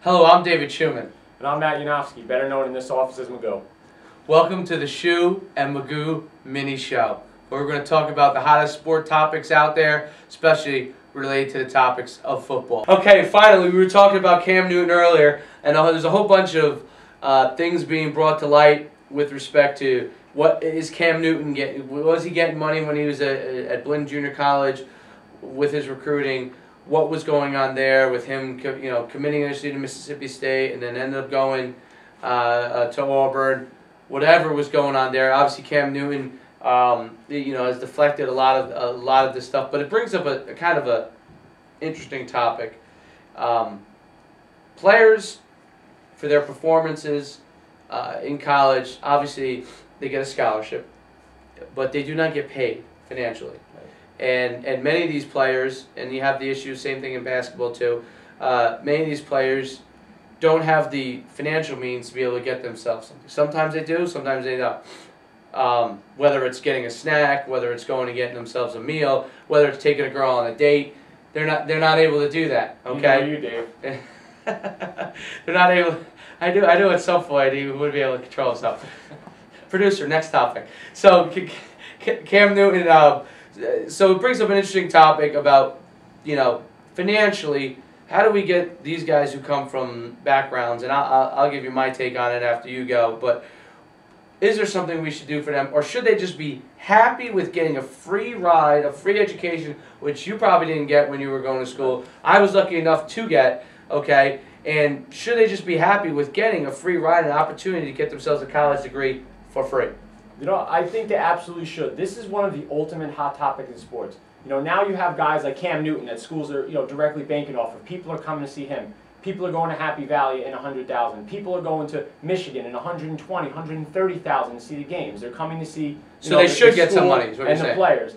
Hello, I'm David Schuman. And I'm Yanovsky, better known in this office as Magoo. Welcome to the Shu and Magoo mini show, where we're going to talk about the hottest sport topics out there, especially related to the topics of football. Okay, finally, we were talking about Cam Newton earlier, and there's a whole bunch of things being brought to light with respect to what is Cam Newton getting. Was he getting money when he was at Blinn Junior College with his recruiting? What was going on there with him, committing initially to Mississippi State and then ended up going to Auburn? Whatever was going on there, obviously Cam Newton, has deflected a lot of this stuff, but it brings up a kind of a interesting topic. Players, for their performances in college, obviously they get a scholarship, but they do not get paid financially. And many of these players, and you have the issue, same thing in basketball too, many of these players don't have the financial means to be able to get themselves something. Sometimes they do, sometimes they don't. Whether it's getting a snack, whether it's going and getting themselves a meal, whether it's taking a girl on a date, they're not able to do that. Okay. You Dave. They're not able. I do at some point he would be able to control himself. Producer, next topic. So Cam Newton. So it brings up an interesting topic about, financially, how do we get these guys who come from backgrounds, and I'll give you my take on it after you go, but is there something we should do for them, or should they just be happy with getting a free ride, a free education, which you probably didn't get when you were going to school? I was lucky enough to get, okay, and should they just be happy with getting a free ride, an opportunity to get themselves a college degree for free? I think they absolutely should. This is one of the ultimate hot topics in sports. Now you have guys like Cam Newton that schools are, directly banking off of. People are coming to see him. People are going to Happy Valley in 100,000. People are going to Michigan in 120, 130,000 to see the games. They're coming to see. So they should get some money. Is what and you're the saying. Players.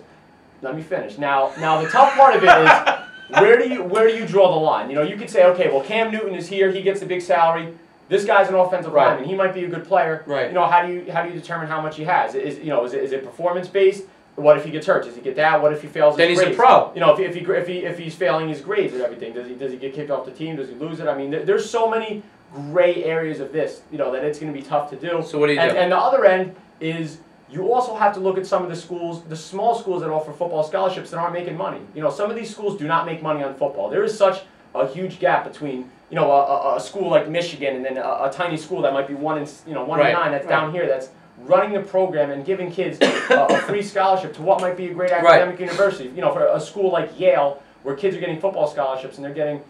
Let me finish. Now the tough part of it is where do you draw the line? You could say, okay, well Cam Newton is here. He gets a big salary. This guy's an offensive lineman. He might be a good player. Right. How do you determine how much he has? Is it performance based? What if he gets hurt? Does he get that? What if he fails his grades? Then he's a pro. If he's failing his grades and everything, does he get kicked off the team? Does he lose it? I mean, there's so many gray areas of this, that it's going to be tough to do. So what do you do? And the other end is you also have to look at some of the schools, the small schools that offer football scholarships that aren't making money. Some of these schools do not make money on football. There is such a huge gap between a school like Michigan and then a tiny school that might be one in 9 that's down here that's running the program and giving kids a free scholarship to what might be a great academic university. For a school like Yale where kids are getting football scholarships and they're getting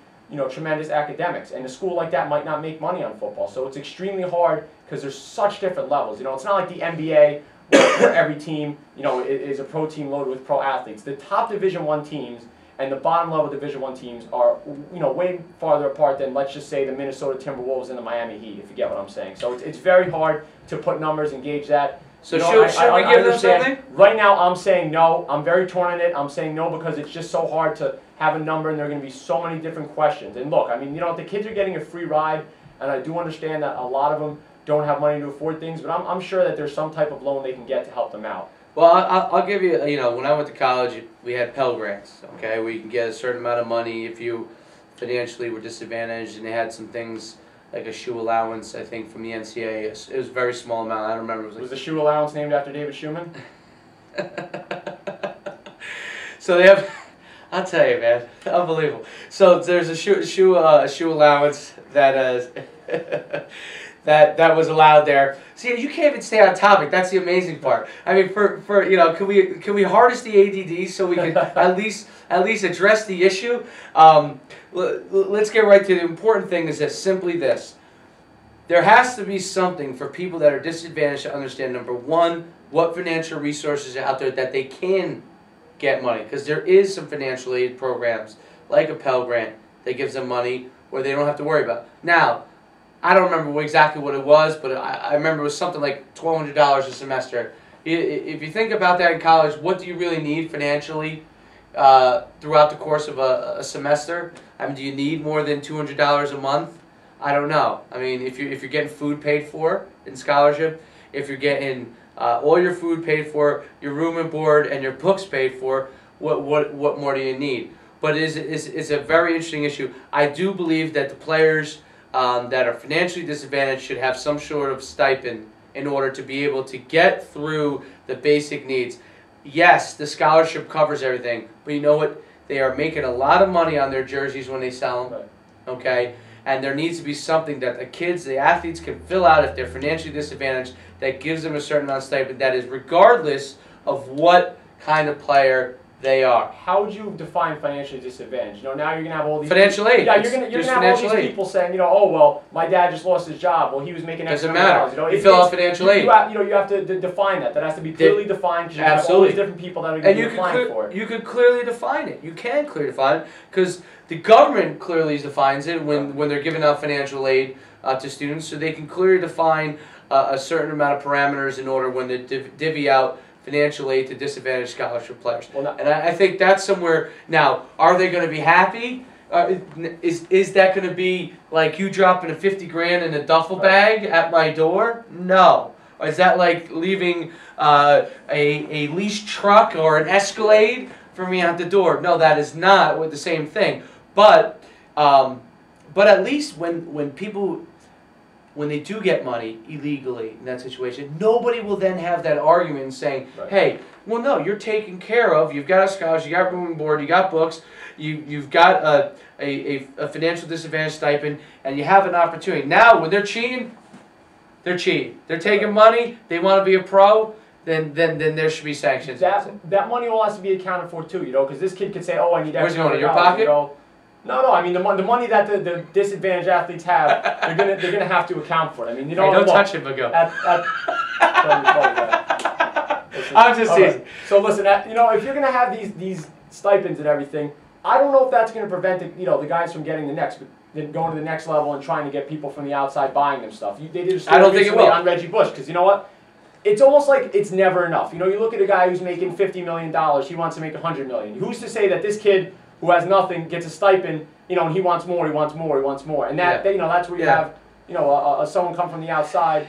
tremendous academics, and a school like that might not make money on football. So it's extremely hard because there's such different levels. It's not like the NBA where every team is a pro team loaded with pro athletes. The top Division I teams and the bottom level Division I teams are, way farther apart than, let's just say, the Minnesota Timberwolves and the Miami Heat, if you get what I'm saying. So it's very hard to put numbers and gauge that. So should we give them something? Right now, I'm saying no. I'm very torn on it. I'm saying no because it's just so hard to have a number, and there are going to be so many different questions. And look, I mean, the kids are getting a free ride, and I do understand that a lot of them don't have money to afford things, but I'm sure that there's some type of loan they can get to help them out. Well, I'll give you, when I went to college, we had Pell Grants, okay, where you can get a certain amount of money if you financially were disadvantaged, and they had some things like a shoe allowance, I think, from the NCAA. It was a very small amount. I don't remember. Was the shoe allowance named after David Schuman? So they have, I'll tell you, man, unbelievable. So there's a shoe allowance that that was allowed there. See, you can't even stay on topic. That's the amazing part. I mean, can we harness the ADD so we can at least address the issue? Let's get right to the important thing. Is simply this: there has to be something for people that are disadvantaged to understand. Number one, what financial resources are out there that they can get money, because there is some financial aid programs like a Pell Grant that gives them money where they don't have to worry about. Now, I don't remember exactly what it was, but I remember it was something like $1,200 a semester. If you think about that in college, what do you really need financially throughout the course of a semester? I mean, do you need more than $200 a month? I don't know. I mean, if you're getting food paid for in scholarship, if you're getting all your food paid for, your room and board, and your books paid for, what more do you need? But it's a very interesting issue. I do believe that the players that are financially disadvantaged should have some sort of stipend in order to be able to get through the basic needs. Yes, the scholarship covers everything, but you know what? They are making a lot of money on their jerseys when they sell them, okay? And there needs to be something that the kids, the athletes can fill out if they're financially disadvantaged that gives them a certain amount of stipend that is regardless of what kind of player they are. How would you define financially disadvantaged? You know, now you're going to have all these financial aid. Yeah, you're going to have all these people saying, you know, oh well, my dad just lost his job. Well, he was making X amount of dollars. dollars. You know, you fill out financial aid. You have to define that. That has to be clearly defined because you have all these different people that are going to be applying for it. You could clearly define it. You can clearly define it because the government clearly defines it when they're giving out financial aid to students, so they can clearly define a certain amount of parameters in order when they divvy out financial aid to disadvantaged scholarship players. Well, and I think that's somewhere. Now, are they going to be happy? Is that going to be like you dropping a 50 grand in a duffel bag at my door? No. Or is that like leaving a leased truck or an Escalade for me at the door? No, that is not the same thing. But at least when people, when they do get money illegally in that situation, nobody will then have that argument saying, hey, well, no, you're taken care of. You've got a scholarship, you got room and board, you got books, you've got a financial disadvantage stipend, and you have an opportunity. Now, when they're cheating, they're cheating. They're taking money, they want to be a pro, then there should be sanctions. That money all has to be accounted for too, you know, because this kid could say, oh, I need Where's it going, in your pocket? You know? No, I mean the money that the disadvantaged athletes have, they're gonna have to account for it. I mean, you know, hey, don't touch it, Magoo. I'm just teasing. So listen, you know, if you're gonna have these stipends and everything, I don't know if that's gonna prevent the guys from getting going to the next level and trying to get people from the outside buying them stuff. They did I don't think it will on Reggie Bush because you know what? It's almost like it's never enough. You know, you look at a guy who's making $50 million, he wants to make $100 million. Who's to say that this kid who has nothing gets a stipend, you know, and he wants more, he wants more, he wants more, and that you know, that's where you have, you know, someone come from the outside,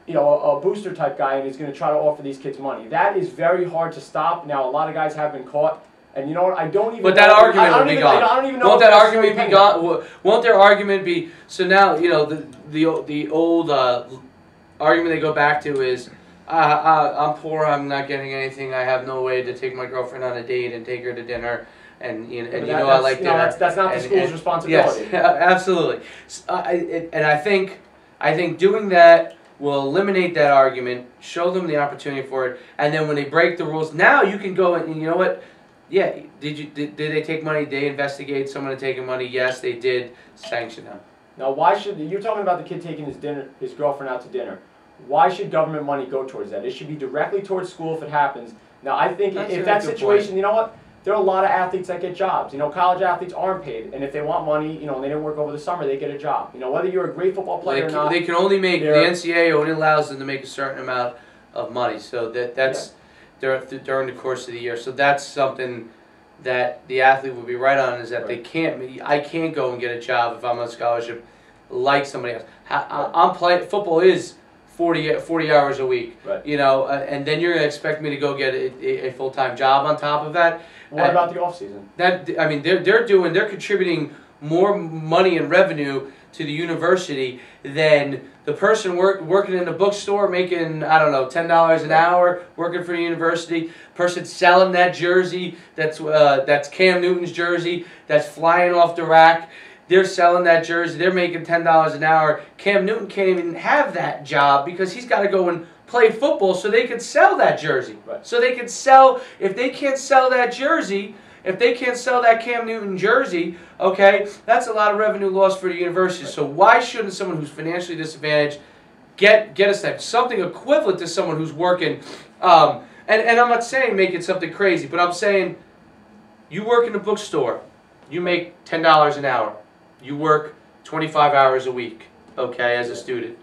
you know, a booster type guy, and he's going to try to offer these kids money. That is very hard to stop. Now, a lot of guys have been caught, and you know what? I don't even. But that argument will be gone. I don't even know. Won't that argument be gone? Won't their argument be? So now, you know, the old argument they go back to is, I'm poor, I'm not getting anything, I have no way to take my girlfriend on a date and take her to dinner. And you know, I like dinner. That's not the school's responsibility. Yes, absolutely. And I think doing that will eliminate that argument, show them the opportunity for it, and then when they break the rules, now you can go and you know what? Yeah, did they take money? Did they investigate someone taking money? Yes, they did. Sanction them. Now, why should you're talking about the kid taking his girlfriend out to dinner? Why should government money go towards that? It should be directly towards school if it happens. Now, I think if that situation, you know what? There are a lot of athletes that get jobs. You know, college athletes aren't paid, and if they want money, you know, and they didn't work over the summer, they get a job. You know, whether you're a great football player or not, they can only make the NCAA only allows them to make a certain amount of money. So that's during the course of the year. So that's something that the athlete will be right on is that they can't. I can't go and get a job if I'm on scholarship like somebody else. I'm playing football is 40 hours a week. Right. You know, and then you're gonna expect me to go get a full-time job on top of that. What about the off season? I mean, they're contributing more money and revenue to the university than the person working in the bookstore making, I don't know, $10 an hour working for the university. Person selling that jersey that's Cam Newton's jersey that's flying off the rack. They're selling that jersey. They're making $10 an hour. Cam Newton can't even have that job because he's got to go and play football so they can sell that jersey. Right. So they can sell, if they can't sell that jersey, if they can't sell that Cam Newton jersey, okay, that's a lot of revenue lost for the university. Right. So why shouldn't someone who's financially disadvantaged get a step, something equivalent to someone who's working, and I'm not saying make it something crazy, but I'm saying you work in a bookstore, you make $10 an hour, you work 25 hours a week, okay, as a student.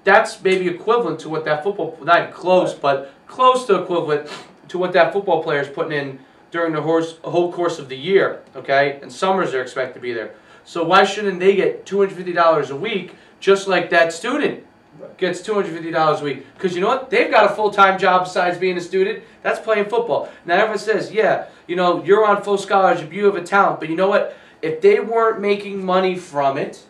That's maybe equivalent to what that football, not close, but close to equivalent to what that football player is putting in during the whole course of the year, okay? And summers are expected to be there. So why shouldn't they get $250 a week just like that student gets $250 a week? Because you know what? They've got a full-time job besides being a student. That's playing football. Now everyone says, yeah, you know, you're on full scholarship, you have a talent. But you know what? If they weren't making money from it,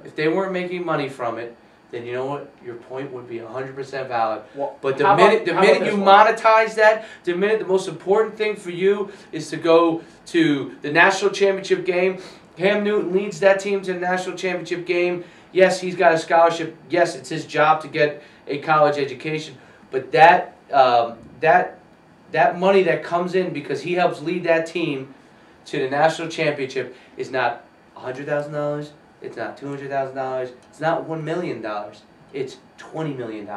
if they weren't making money from it, then you know what? Your point would be 100% valid. Well, but the minute you monetize that, the most important thing for you is to go to the national championship game. Cam Newton leads that team to the national championship game. Yes, he's got a scholarship. Yes, it's his job to get a college education. But that money that comes in because he helps lead that team to the national championship is not $100,000. It's not $200,000. It's not $1 million. It's $20 million.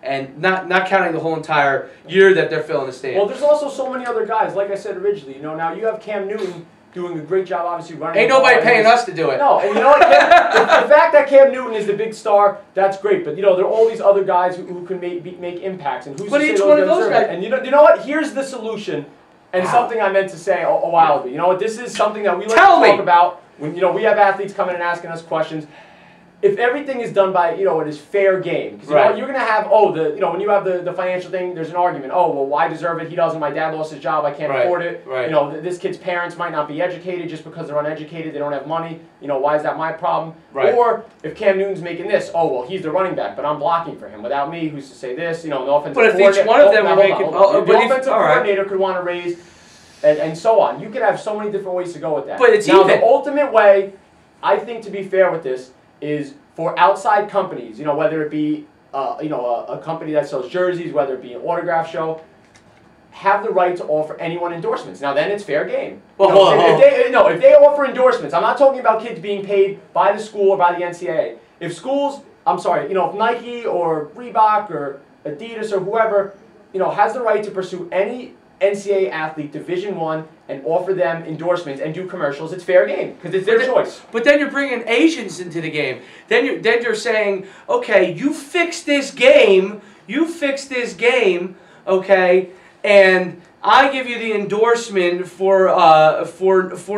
And not counting the whole entire year that they're filling the stadium. Well, there's also so many other guys. Like I said originally, now you have Cam Newton doing a great job, obviously running. Ain't nobody paying us to do it. No, and you know what? The fact that Cam Newton is the big star, that's great. But there are all these other guys who can make impacts, and who's but each one of those guys. And you know what? Here's the solution, and something I meant to say a while ago. You know what? This is something that we like to talk about when we have athletes coming and asking us questions. If everything is done by, it is fair game. Because you're going to have, when you have the financial thing, there's an argument. Oh, well, why deserve it? He doesn't. My dad lost his job. I can't afford it. Right. This kid's parents might not be educated just because they're uneducated. They don't have money. Why is that my problem? Right. Or if Cam Newton's making this, oh, well, he's the running back, but I'm blocking for him. Without me, who's to say this? The offensive coordinator. But if each one of them were making... the offensive coordinator could want to raise, and so on. You could have so many different ways to go with that. But it's now, even. The ultimate way, I think, to be fair with this, is for outside companies, whether it be a company that sells jerseys, whether it be an autograph show, have the right to offer anyone endorsements. Now then it's fair game. Well, if they offer endorsements, I'm not talking about kids being paid by the school or by the NCAA. If schools, if Nike or Reebok or Adidas or whoever, has the right to pursue any NCAA athlete, Division I, and offer them endorsements and do commercials, it's fair game because it's their choice. But then you're bringing Asians into the game. Then you're saying, okay, you fix this game, okay, and I give you the endorsement for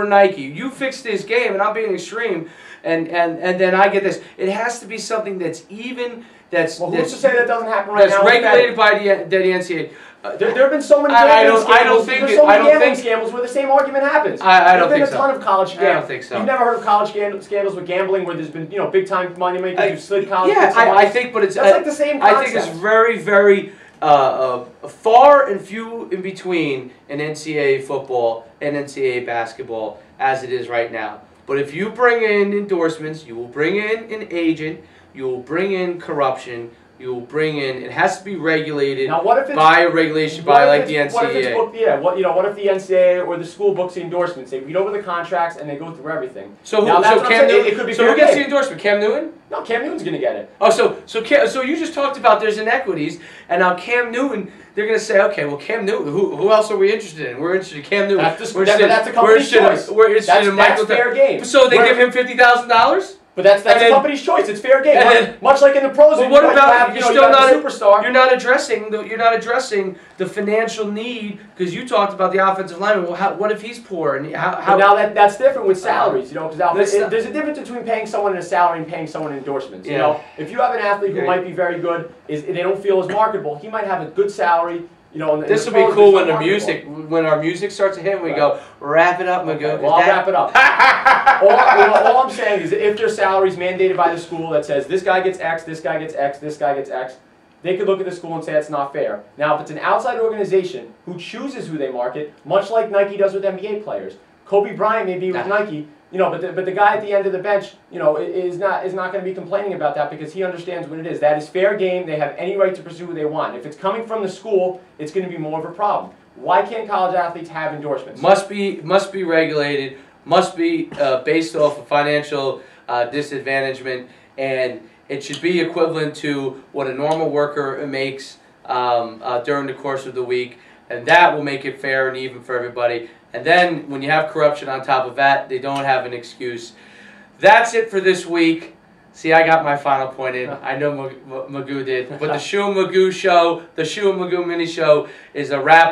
Nike. You fix this game, and I'm being extreme, and then I get this. It has to be something that's even. Who's to say that doesn't happen right now? That's regulated by the NCAA. There have been so many gambling scandals where the same argument happens. I don't think so. There's been a ton of college scandals. I don't think so. You've never heard of college scandals with gambling where there's been big time money makers who slid college. Yeah, I think, but it's that's like the same concept. I think it's very, very far and few in between in NCAA football and NCAA basketball as it is right now. But if you bring in endorsements, you will bring in an agent, you will bring in corruption. You will bring in. It has to be regulated by a regulation by like the NCAA. What if if the NCAA or the school books the endorsements? They read over the contracts and they go through everything. So who gets the endorsement? Cam Newton? No, Cam Newton's going to get it. Oh, so you just talked about there's inequities, and now Cam Newton. They're going to say, okay, well, Cam Newton. Who else are we interested in? We're interested in Cam Newton. That's a company's choice. We're interested in Michael. That's fair game. So they give him $50,000. But that's a company's choice. It's fair game. Much like in the pros, but what about you're still not a superstar? You're not addressing the financial need because you talked about the offensive lineman. Well, what if he's poor and how? But now that's different with salaries, because there's a difference between paying someone a salary and paying someone endorsements. If you have an athlete who might be very good, they don't feel as marketable. He might have a good salary. This will be cool when our music starts to hit and we go, wrap it up, Magoo. Well, I'll wrap it up. all I'm saying is if there's salaries mandated by the school that says this guy gets X, this guy gets X, this guy gets X, they could look at the school and say that's not fair. Now, if it's an outside organization who chooses who they market, much like Nike does with NBA players, Kobe Bryant may be with Nike, but the guy at the end of the bench, is not going to be complaining about that because he understands what it is. That is fair game. They have any right to pursue who they want. If it's coming from the school, it's going to be more of a problem. Why can't college athletes have endorsements? Must be regulated. Must be based off of financial disadvantagement, and it should be equivalent to what a normal worker makes during the course of the week, and that will make it fair and even for everybody. And then when you have corruption on top of that, they don't have an excuse. That's it for this week. See, I got my final point in. I know Magoo did. But the Schuman Magoo show, the Schuman Magoo mini show is a wrap.